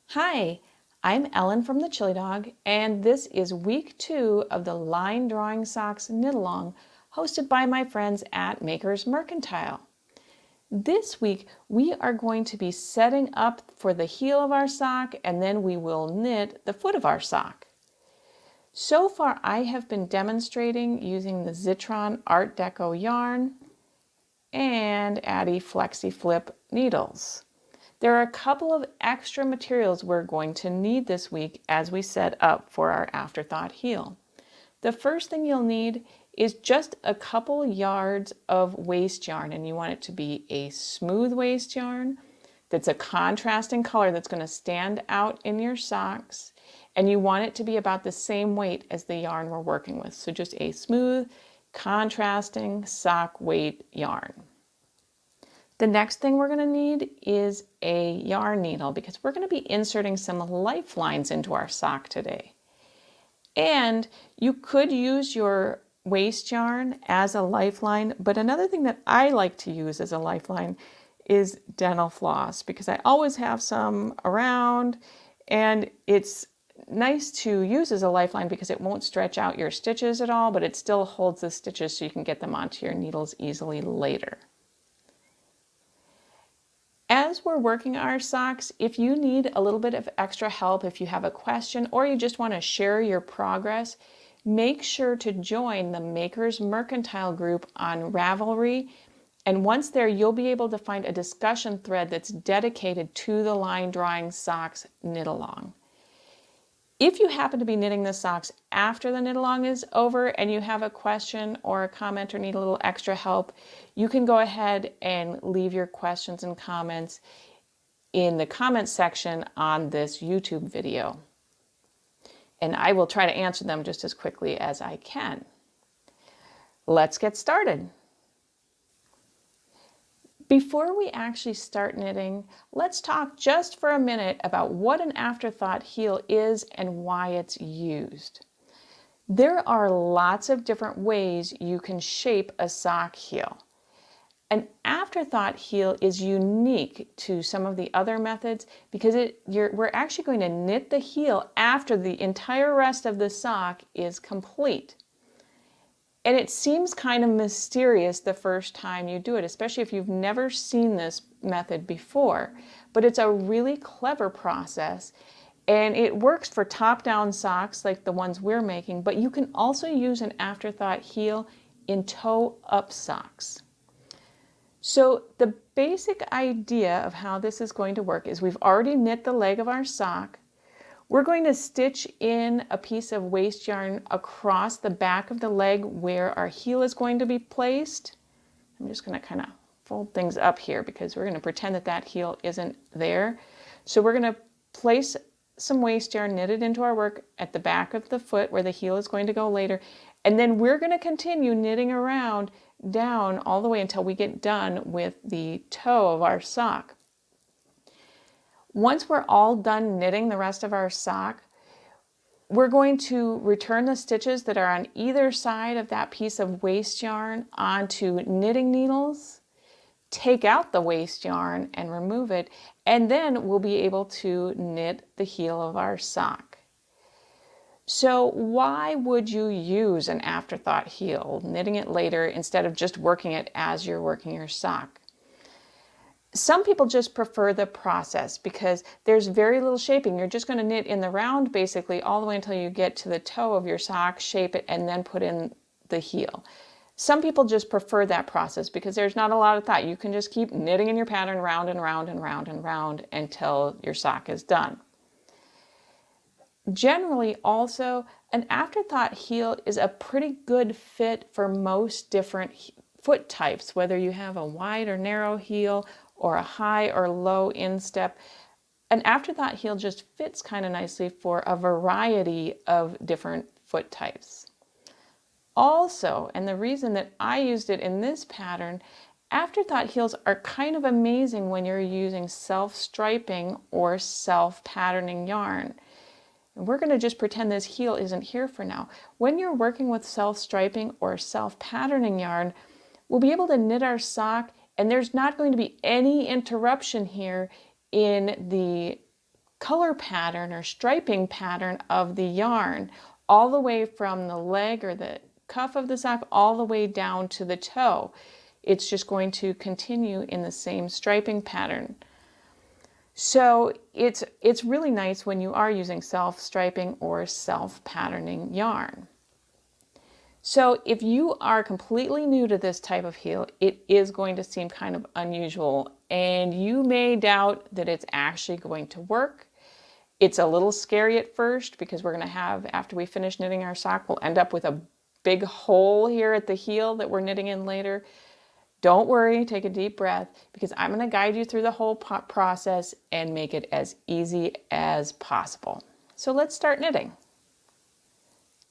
Hi, I'm Ellen from the Chili Dog, and this is week 2 of the Line Drawing Socks Knit-Along, hosted by my friends at Makers Mercantile. This week, we are going to be setting up for the heel of our sock, and then we will knit the foot of our sock. So far, I have been demonstrating using the Zitron Art Deco yarn and Addi FlexiFlip needles. There are a couple of extra materials we're going to need this week as we set up for our Afterthought heel. The first thing you'll need is just a couple yards of waste yarn, and you want it to be a smooth waste yarn that's a contrasting color that's going to stand out in your socks, and you want it to be about the same weight as the yarn we're working with. So just a smooth, contrasting sock weight yarn. The next thing we're going to need is a yarn needle because we're going to be inserting some lifelines into our sock today. And you could use your waste yarn as a lifeline, but another thing that I like to use as a lifeline is dental floss because I always have some around, and it's nice to use as a lifeline because it won't stretch out your stitches at all, but it still holds the stitches so you can get them onto your needles easily later. As we're working our socks, if you need a little bit of extra help, if you have a question or you just want to share your progress, make sure to join the Makers Mercantile group on Ravelry. And once there, you'll be able to find a discussion thread that's dedicated to the Line Drawing Socks Knit-Along. If you happen to be knitting the socks after the knit-along is over and you have a question or a comment or need a little extra help, you can go ahead and leave your questions and comments in the comments section on this YouTube video. And I will try to answer them just as quickly as I can. Let's get started. Before we actually start knitting, let's talk just for a minute about what an Afterthought heel is and why it's used. There are lots of different ways you can shape a sock heel. An Afterthought heel is unique to some of the other methods because we're actually going to knit the heel after the entire rest of the sock is complete. And it seems kind of mysterious the first time you do it, especially if you've never seen this method before. But it's a really clever process, and it works for top-down socks like the ones we're making, but you can also use an Afterthought heel in toe-up socks. So the basic idea of how this is going to work is we've already knit the leg of our sock. We're going to stitch in a piece of waste yarn across the back of the leg where our heel is going to be placed. I'm just going to kind of fold things up here because we're going to pretend that that heel isn't there. So we're going to place some waste yarn knitted into our work at the back of the foot where the heel is going to go later. And then we're going to continue knitting around down all the way until we get done with the toe of our sock. Once we're all done knitting the rest of our sock, we're going to return the stitches that are on either side of that piece of waste yarn onto knitting needles, take out the waste yarn and remove it, and then we'll be able to knit the heel of our sock. So why would you use an Afterthought heel, knitting it later instead of just working it as you're working your sock? Some people just prefer the process because there's very little shaping. You're just going to knit in the round basically all the way until you get to the toe of your sock, shape it, and then put in the heel. Some people just prefer that process because there's not a lot of thought. You can just keep knitting in your pattern round and round and round and round until your sock is done. Generally also, an Afterthought heel is a pretty good fit for most different foot types, whether you have a wide or narrow heel or a high or low instep. An Afterthought heel just fits kind of nicely for a variety of different foot types. Also, and the reason that I used it in this pattern, Afterthought heels are kind of amazing when you're using self-striping or self-patterning yarn. And we're going to just pretend this heel isn't here for now. When you're working with self-striping or self-patterning yarn, we'll be able to knit our sock, and there's not going to be any interruption here in the color pattern or striping pattern of the yarn, all the way from the leg or the cuff of the sock all the way down to the toe. It's just going to continue in the same striping pattern. So it's really nice when you are using self-striping or self-patterning yarn. So if you are completely new to this type of heel, it is going to seem kind of unusual, and you may doubt that it's actually going to work. It's a little scary at first because we're going to have, after we finish knitting our sock, we'll end up with a big hole here at the heel that we're knitting in later. Don't worry, take a deep breath, because I'm going to guide you through the whole process and make it as easy as possible. So let's start knitting.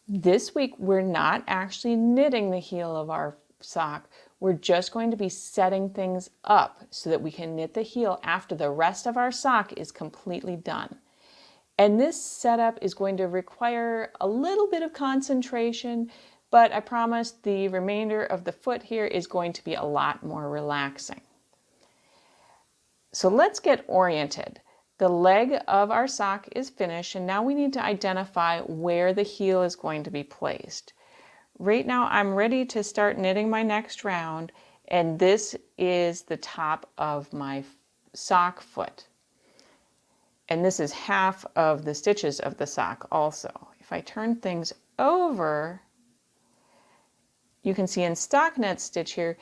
This week, we're not actually knitting the heel of our sock. We're just going to be setting things up so that we can knit the heel after the rest of our sock is completely done. And this setup is going to require a little bit of concentration, but I promise the remainder of the foot here is going to be a lot more relaxing. So let's get oriented. The leg of our sock is finished, and now we need to identify where the heel is going to be placed. Right now I'm ready to start knitting my next round, and this is the top of my sock foot. And this is half of the stitches of the sock also. If I turn things over, you can see in stockinette stitch here,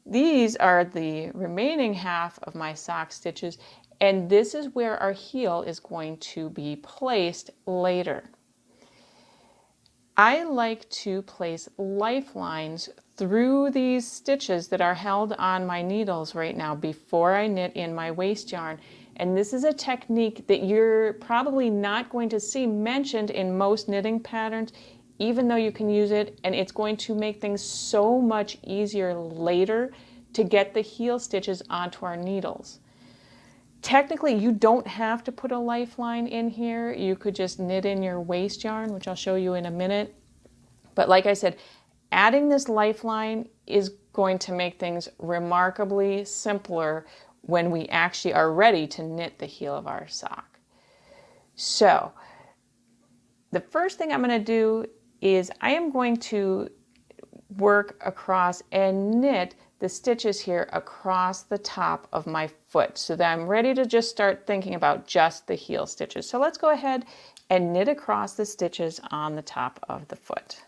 these are the remaining half of my sock stitches, and this is where our heel is going to be placed later. I like to place lifelines through these stitches that are held on my needles right now before I knit in my waste yarn. And this is a technique that you're probably not going to see mentioned in most knitting patterns, even though you can use it, and it's going to make things so much easier later to get the heel stitches onto our needles. Technically, you don't have to put a lifeline in here. You could just knit in your waste yarn, which I'll show you in a minute. But like I said, adding this lifeline is going to make things remarkably simpler when we actually are ready to knit the heel of our sock. So the first thing I'm going to do is I am going to work across and knit the stitches here across the top of my foot so that I'm ready to just start thinking about just the heel stitches. So let's go ahead and knit across the stitches on the top of the foot.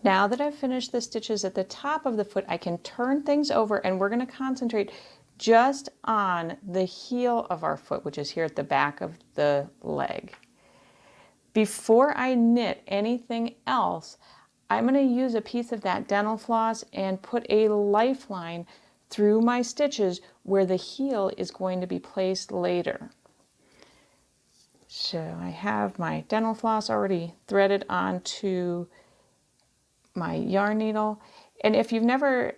Now that I've finished the stitches at the top of the foot, I can turn things over, and we're going to concentrate just on the heel of our foot, which is here at the back of the leg. Before I knit anything else, I'm going to use a piece of that dental floss and put a lifeline through my stitches where the heel is going to be placed later. So I have my dental floss already threaded onto my yarn needle, and if you've never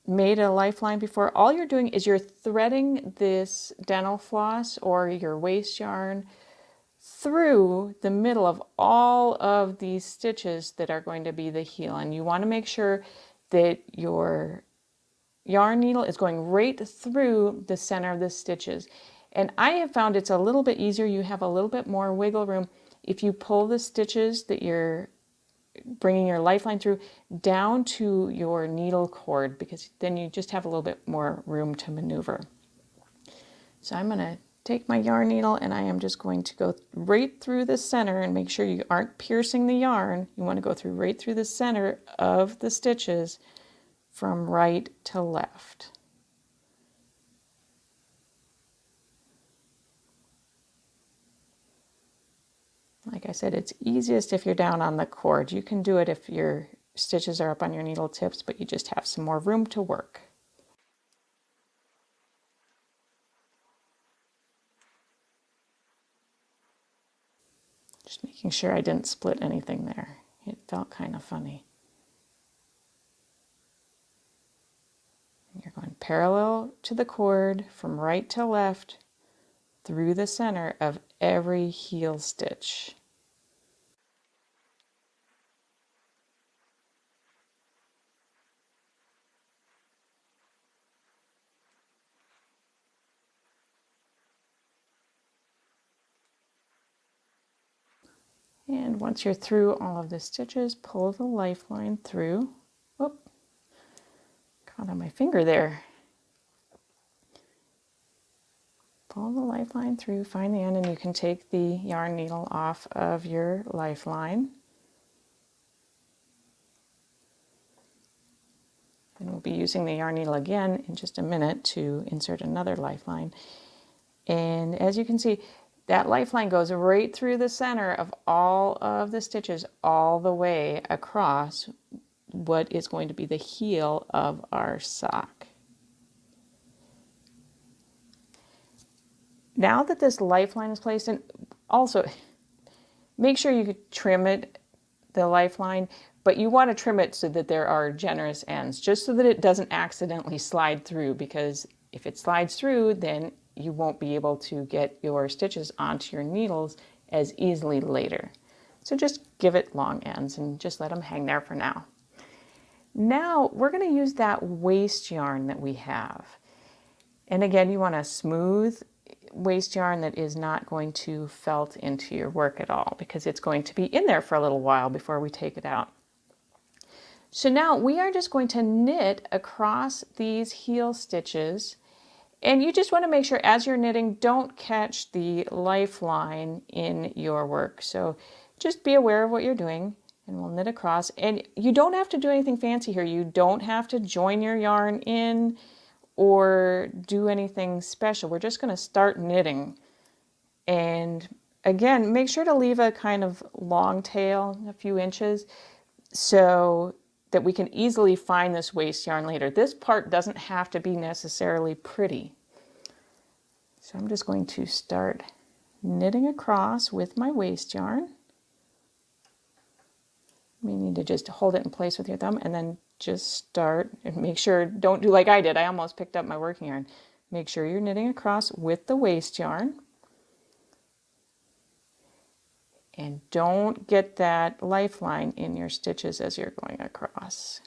made a lifeline before, all you're doing is you're threading this dental floss or your waste yarn through the middle of all of these stitches that are going to be the heel, and you want to make sure that your yarn needle is going right through the center of the stitches. And I have found it's a little bit easier, you have a little bit more wiggle room if you pull the stitches that you're bringing your lifeline through down to your needle cord, because then you just have a little bit more room to maneuver. So I'm going to take my yarn needle and I am just going to go right through the center, and make sure you aren't piercing the yarn. You want to go through right through the center of the stitches from right to left. Like I said, it's easiest if you're down on the cord. You can do it if your stitches are up on your needle tips, but you just have some more room to work. Just making sure I didn't split anything there. It felt kind of funny. You're going parallel to the cord from right to left through the center of every heel stitch. And once you're through all of the stitches, pull the lifeline through. Whoop, caught on my finger there. Pull the lifeline through, find the end, and you can take the yarn needle off of your lifeline. And we'll be using the yarn needle again in just a minute to insert another lifeline. And as you can see, that lifeline goes right through the center of all of the stitches all the way across what is going to be the heel of our sock. Now that this lifeline is placed in, also make sure you could trim it, the lifeline, but you want to trim it so that there are generous ends, just so that it doesn't accidentally slide through, because if it slides through, then you won't be able to get your stitches onto your needles as easily later. So just give it long ends and just let them hang there for now. Now we're going to use that waste yarn that we have. And again, you want a smooth waste yarn that is not going to felt into your work at all, because it's going to be in there for a little while before we take it out. So now we are just going to knit across these heel stitches. And you just want to make sure as you're knitting, don't catch the lifeline in your work. So just be aware of what you're doing, and we'll knit across. And you don't have to do anything fancy here. You don't have to join your yarn in or do anything special. We're just going to start knitting. And again, make sure to leave a kind of long tail, a few inches, so that we can easily find this waste yarn later. This part doesn't have to be necessarily pretty. So I'm just going to start knitting across with my waste yarn. You need to just hold it in place with your thumb and then just start, and make sure, don't do like I did. I almost picked up my working yarn. Make sure you're knitting across with the waste yarn. And don't get that lifeline in your stitches as you're going across.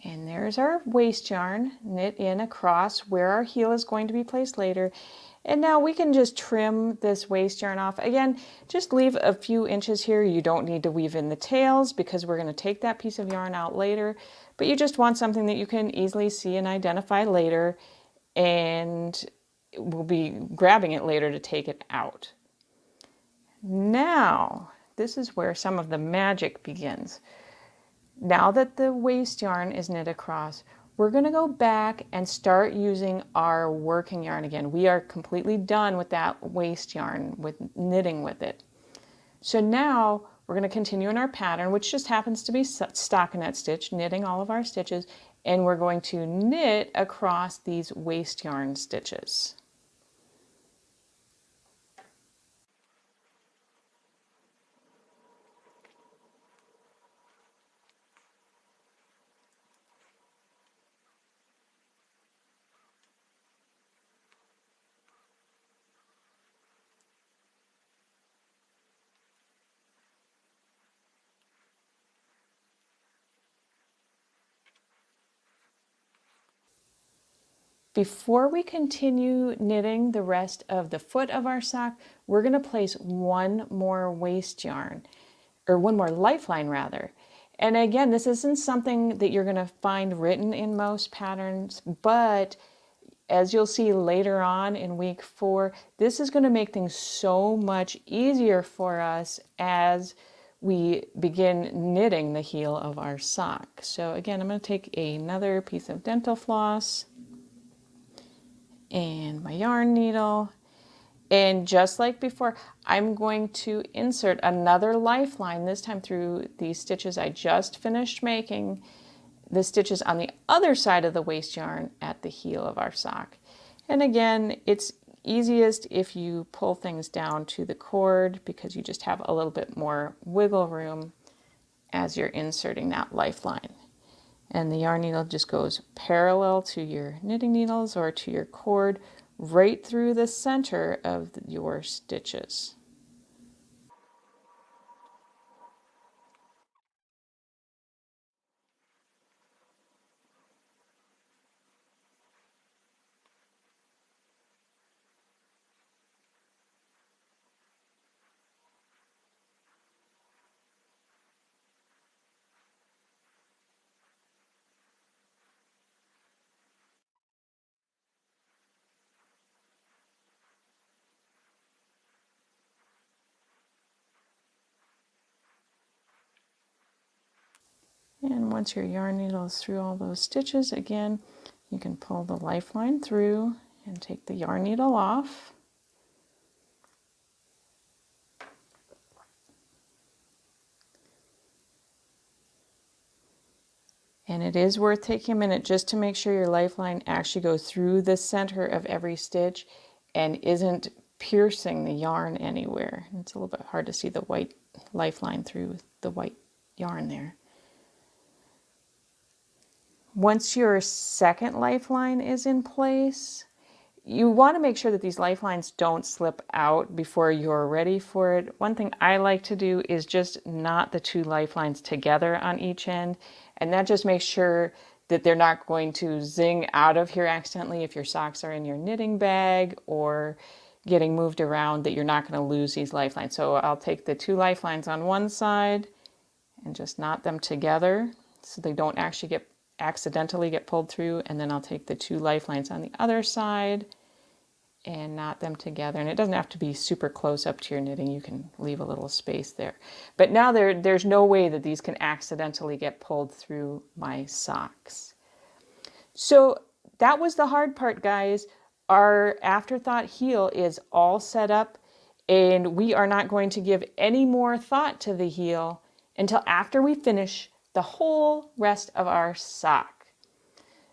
And there's our waste yarn knit in across where our heel is going to be placed later. And now we can just trim this waste yarn off. Again, just leave a few inches here. You don't need to weave in the tails because we're going to take that piece of yarn out later. But you just want something that you can easily see and identify later, and we'll be grabbing it later to take it out. Now, this is where some of the magic begins. Now that the waste yarn is knit across, we're going to go back and start using our working yarn again. We are completely done with that waste yarn, with knitting with it. So now we're going to continue in our pattern, which just happens to be stockinette stitch, knitting all of our stitches, and we're going to knit across these waste yarn stitches. Before we continue knitting the rest of the foot of our sock, we're going to place one more waste yarn, or one more lifeline rather. And again, this isn't something that you're going to find written in most patterns, but as you'll see later on in week 4, this is going to make things so much easier for us as we begin knitting the heel of our sock. So again, I'm going to take another piece of dental floss and my yarn needle. And just like before, I'm going to insert another lifeline, this time through the stitches I just finished making, the stitches on the other side of the waste yarn at the heel of our sock. And again, it's easiest if you pull things down to the cord because you just have a little bit more wiggle room as you're inserting that lifeline. And the yarn needle just goes parallel to your knitting needles or to your cord right through the center of your stitches. And once your yarn needle is through all those stitches, again, you can pull the lifeline through and take the yarn needle off. And it is worth taking a minute just to make sure your lifeline actually goes through the center of every stitch and isn't piercing the yarn anywhere. It's a little bit hard to see the white lifeline through the white yarn there. Once your second lifeline is in place, you want to make sure that these lifelines don't slip out before you're ready for it. One thing I like to do is just knot the two lifelines together on each end, and that just makes sure that they're not going to zing out of here accidentally if your socks are in your knitting bag or getting moved around, that you're not going to lose these lifelines. So I'll take the two lifelines on one side and just knot them together so they don't actually accidentally get pulled through, and then I'll take the two lifelines on the other side and knot them together. And it doesn't have to be super close up to your knitting. You can leave a little space there. But now there's no way that these can accidentally get pulled through my socks. So that was the hard part, guys. Our Afterthought heel is all set up, and we are not going to give any more thought to the heel until after we finish the whole rest of our sock.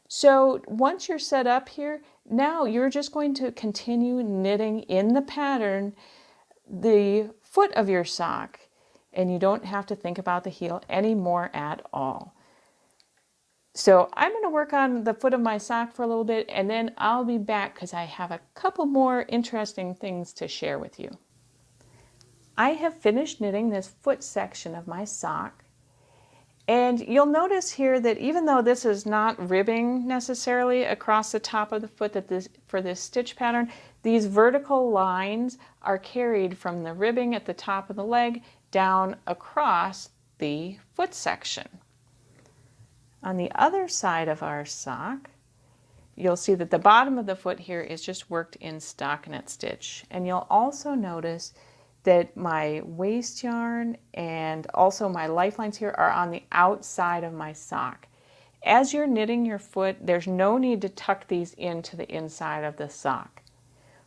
So once you're set up here, now you're just going to continue knitting in the pattern the foot of your sock, and you don't have to think about the heel anymore at all. So I'm going to work on the foot of my sock for a little bit, and then I'll be back because I have a couple more interesting things to share with you. I have finished knitting this foot section of my sock. And you'll notice here that even though this is not ribbing necessarily across the top of the foot for this stitch pattern, these vertical lines are carried from the ribbing at the top of the leg down across the foot section. On the other side of our sock, you'll see that the bottom of the foot here is just worked in stockinette stitch. And you'll also notice that my waste yarn and also my lifelines here are on the outside of my sock. As you're knitting your foot, there's no need to tuck these into the inside of the sock.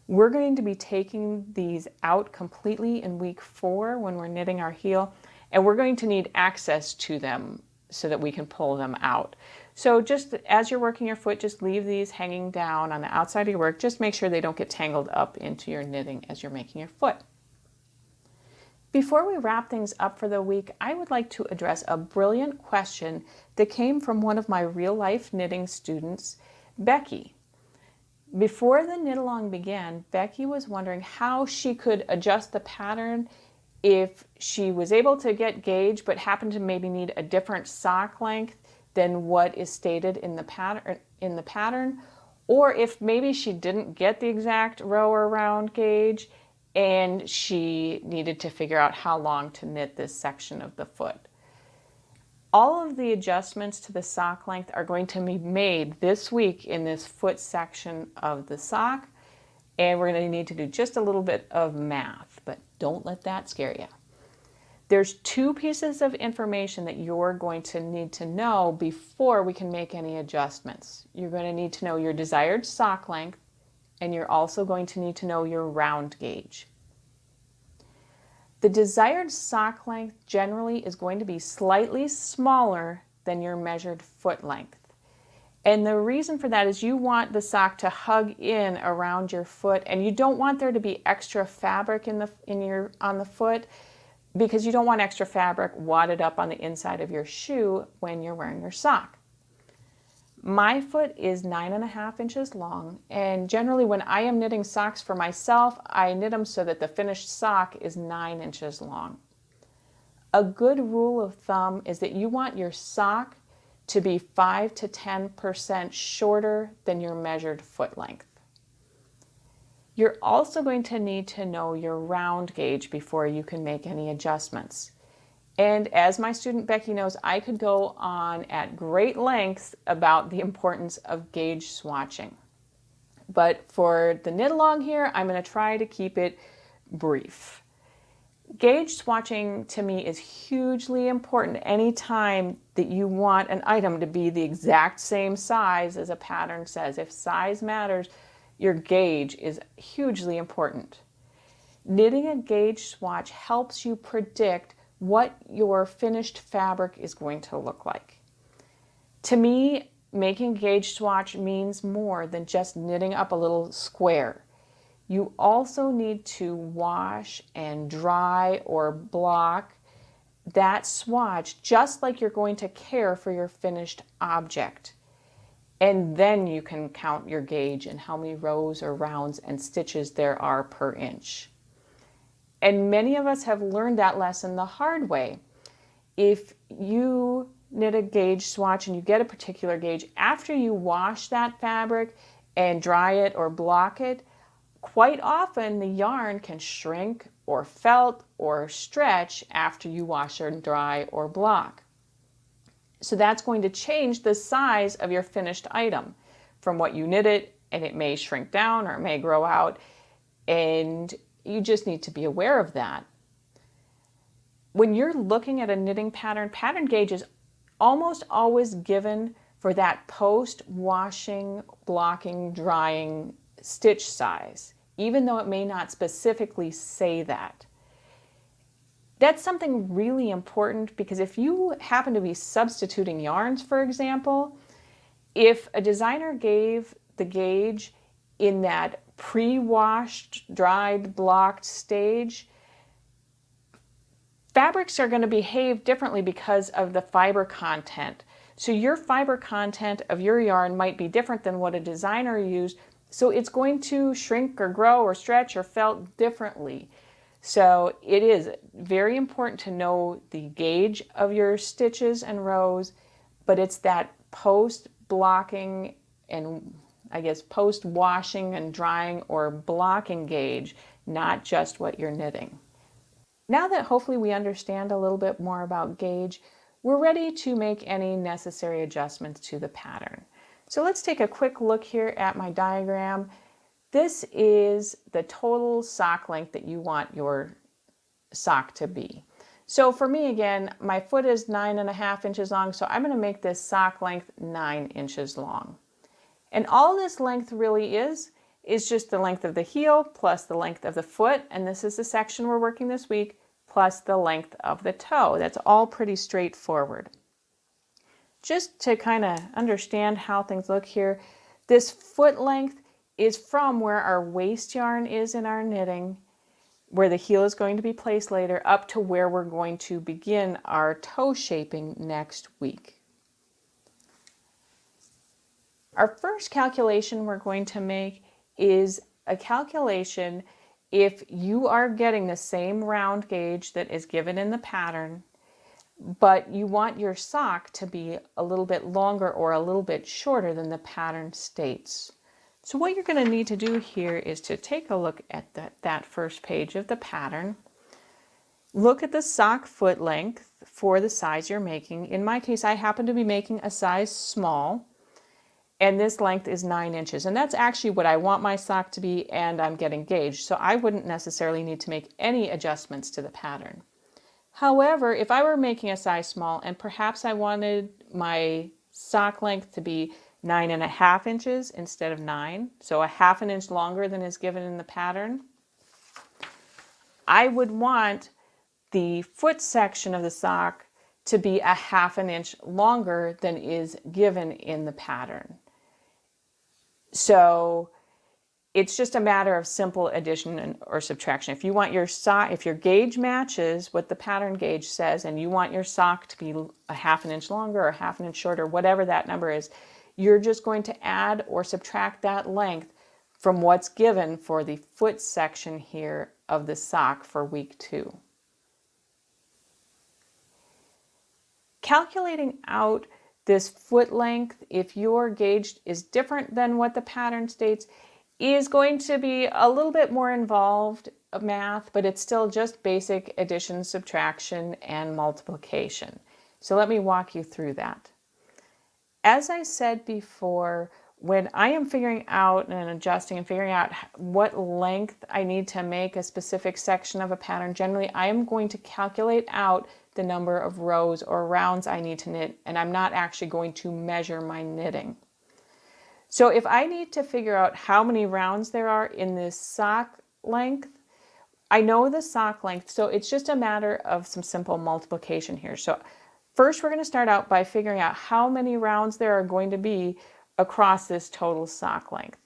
We're going to be taking these out completely in week 4 when we're knitting our heel, and we're going to need access to them so that we can pull them out. So just as you're working your foot, just leave these hanging down on the outside of your work. Just make sure they don't get tangled up into your knitting as you're making your foot. Before we wrap things up for the week, I would like to address a brilliant question that came from one of my real-life knitting students, Becky. Before the knit along began, Becky was wondering how she could adjust the pattern if she was able to get gauge but happened to maybe need a different sock length than what is stated in the pattern, or if maybe she didn't get the exact row or round gauge and she needed to figure out how long to knit this section of the foot. All of the adjustments to the sock length are going to be made this week in this foot section of the sock, and we're going to need to do just a little bit of math, but don't let that scare you. There's two pieces of information that you're going to need to know before we can make any adjustments. You're going to need to know your desired sock length, and you're also going to need to know your round gauge. The desired sock length generally is going to be slightly smaller than your measured foot length. And the reason for that is you want the sock to hug in around your foot, and you don't want there to be extra fabric on the foot, because you don't want extra fabric wadded up on the inside of your shoe when you're wearing your sock. My foot is 9.5 inches long, and generally when I am knitting socks for myself, I knit them so that the finished sock is 9 inches long. A good rule of thumb is that you want your sock to be 5 to 10% shorter than your measured foot length. You're also going to need to know your round gauge before you can make any adjustments. And as my student Becky knows, I could go on at great lengths about the importance of gauge swatching. But for the knit along here, I'm going to try to keep it brief. Gauge swatching to me is hugely important anytime that you want an item to be the exact same size as a pattern says. If size matters, your gauge is hugely important. Knitting a gauge swatch helps you predict what your finished fabric is going to look like. To me, making a gauge swatch means more than just knitting up a little square. You also need to wash and dry or block that swatch just like you're going to care for your finished object. And then you can count your gauge and how many rows or rounds and stitches there are per inch. And many of us have learned that lesson the hard way. If you knit a gauge swatch and you get a particular gauge, after you wash that fabric and dry it or block it, quite often the yarn can shrink or felt or stretch after you wash or dry or block. So that's going to change the size of your finished item from what you knitted, and it may shrink down or it may grow out, and you just need to be aware of that. When you're looking at a knitting pattern, pattern gauge is almost always given for that post-washing, blocking, drying stitch size, even though it may not specifically say that. That's something really important, because if you happen to be substituting yarns, for example, if a designer gave the gauge in that pre-washed, dried, blocked stage, fabrics are going to behave differently because of the fiber content. So your fiber content of your yarn might be different than what a designer used, so it's going to shrink or grow or stretch or felt differently. So it is very important to know the gauge of your stitches and rows, but it's that post-blocking and I guess post-washing and drying or blocking gauge, not just what you're knitting. Now that hopefully we understand a little bit more about gauge, we're ready to make any necessary adjustments to the pattern. So let's take a quick look here at my diagram. This is the total sock length that you want your sock to be. So for me, again, my foot is 9.5 inches long, so I'm going to make this sock length 9 inches long. And all this length really is just the length of the heel plus the length of the foot, and this is the section we're working this week, plus the length of the toe. That's all pretty straightforward. Just to kind of understand how things look here, this foot length is from where our waist yarn is in our knitting, where the heel is going to be placed later, up to where we're going to begin our toe shaping next week. Our first calculation we're going to make is a calculation if you are getting the same round gauge that is given in the pattern, but you want your sock to be a little bit longer or a little bit shorter than the pattern states. So what you're going to need to do here is to take a look at that first page of the pattern. Look at the sock foot length for the size you're making. In my case, I happen to be making a size small, and this length is 9 inches. And that's actually what I want my sock to be, and I'm getting gauged. So I wouldn't necessarily need to make any adjustments to the pattern. However, if I were making a size small and perhaps I wanted my sock length to be 9.5 inches instead of 9, so a half an inch longer than is given in the pattern, I would want the foot section of the sock to be a half an inch longer than is given in the pattern. So it's just a matter of simple addition or subtraction. If you want your sock, if your gauge matches what the pattern gauge says, and you want your sock to be a half an inch longer or a half an inch shorter, whatever that number is, you're just going to add or subtract that length from what's given for the foot section here of the sock for week 2. Calculating out this foot length, if your gauge is different than what the pattern states, is going to be a little bit more involved math, but it's still just basic addition, subtraction, and multiplication. So let me walk you through that. As I said before, when I am figuring out and adjusting and figuring out what length I need to make a specific section of a pattern, generally I am going to calculate out the number of rows or rounds I need to knit, and I'm not actually going to measure my knitting. So if I need to figure out how many rounds there are in this sock length, I know the sock length, so it's just a matter of some simple multiplication here. So first we're going to start out by figuring out how many rounds there are going to be across this total sock length.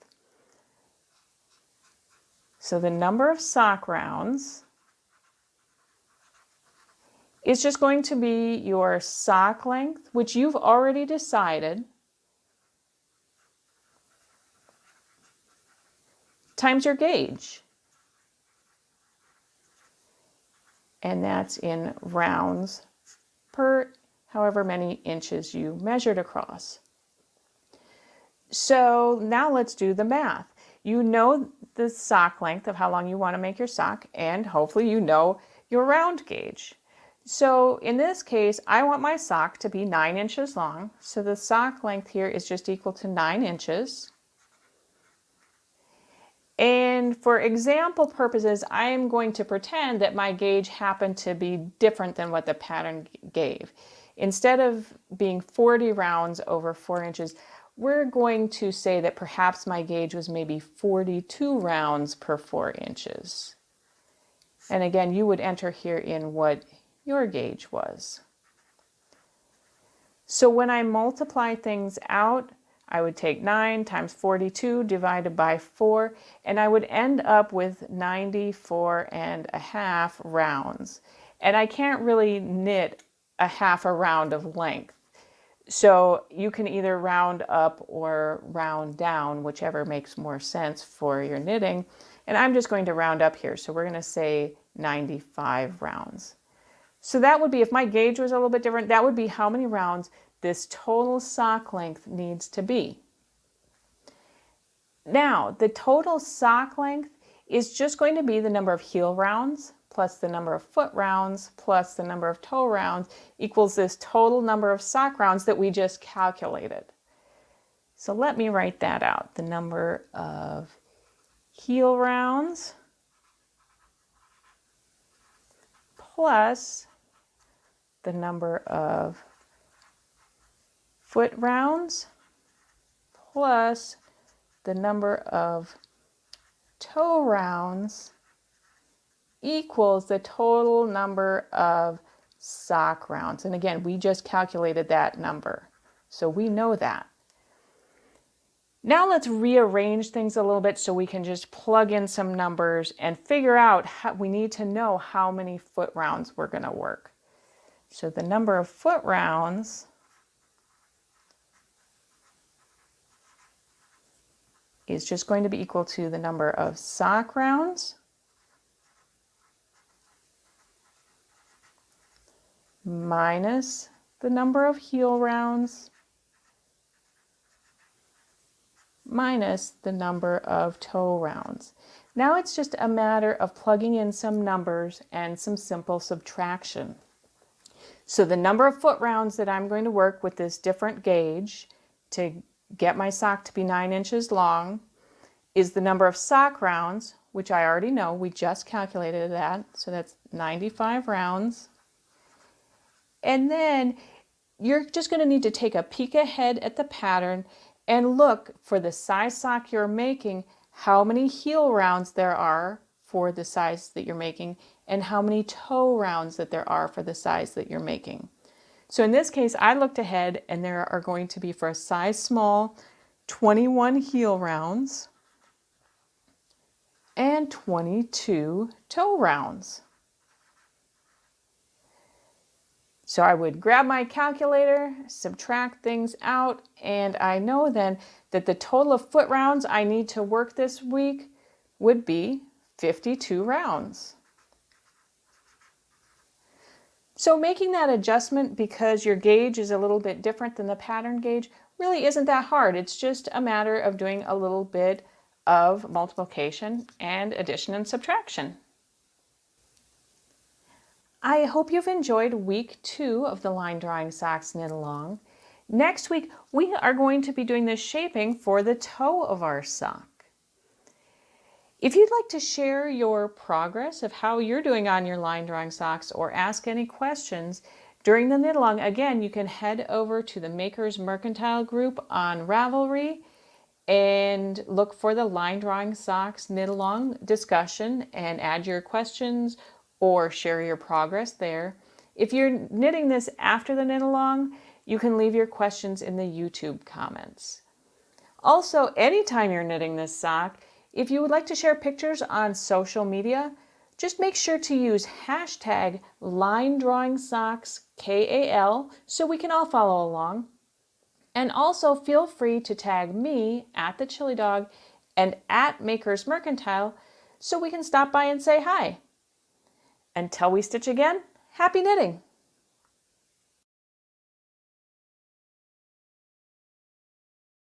So the number of sock rounds is just going to be your sock length, which you've already decided, times your gauge. And that's in rounds per however many inches you measured across. So now let's do the math. You know the sock length of how long you want to make your sock, and hopefully you know your round gauge. So in this case, I want my sock to be 9 inches long. So the sock length here is just equal to 9 inches. And for example purposes, I am going to pretend that my gauge happened to be different than what the pattern gave. Instead of being 40 rounds over 4 inches, we're going to say that perhaps my gauge was maybe 42 rounds per 4 inches. And again, you would enter here in what your gauge was. So when I multiply things out, I would take 9 times 42 divided by 4, and I would end up with 94.5 rounds. And I can't really knit a half a round of length. So you can either round up or round down, whichever makes more sense for your knitting. And I'm just going to round up here. So we're going to say 95 rounds. So that would be, if my gauge was a little bit different, that would be how many rounds this total sock length needs to be. Now, the total sock length is just going to be the number of heel rounds plus the number of foot rounds plus the number of toe rounds equals this total number of sock rounds that we just calculated. So let me write that out. The number of heel rounds plus the number of foot rounds plus the number of toe rounds equals the total number of sock rounds. And again, we just calculated that number, so we know that. Now let's rearrange things a little bit so we can just plug in some numbers and figure out how we need to know how many foot rounds we're going to work. So the number of foot rounds is just going to be equal to the number of sock rounds minus the number of heel rounds minus the number of toe rounds. Now it's just a matter of plugging in some numbers and some simple subtraction. So the number of foot rounds that I'm going to work with this different gauge to get my sock to be 9 inches long is the number of sock rounds, which I already know, we just calculated that, so that's 95 rounds. And then you're just going to need to take a peek ahead at the pattern and look for the size sock you're making, how many heel rounds there are for the size that you're making, and how many toe rounds that there are for the size that you're making. So in this case, I looked ahead and there are going to be, for a size small, 21 heel rounds and 22 toe rounds. So I would grab my calculator, subtract things out, and I know then that the total of foot rounds I need to work this week would be 52 rounds. So making that adjustment because your gauge is a little bit different than the pattern gauge really isn't that hard. It's just a matter of doing a little bit of multiplication and addition and subtraction. I hope you've enjoyed week 2 of the Line Drawing Socks Knit Along. Next week, we are going to be doing the shaping for the toe of our sock. If you'd like to share your progress of how you're doing on your line drawing socks or ask any questions during the knit along, again, you can head over to the Makers Mercantile group on Ravelry and look for the Line Drawing Socks Knit Along discussion and add your questions or share your progress there. If you're knitting this after the knit along, you can leave your questions in the YouTube comments. Also, anytime you're knitting this sock, if you would like to share pictures on social media, just make sure to use hashtag Line Drawing Socks KAL so we can all follow along. And also feel free to tag me at thechillydog and at Makers Mercantile so we can stop by and say hi. Until we stitch again, happy knitting!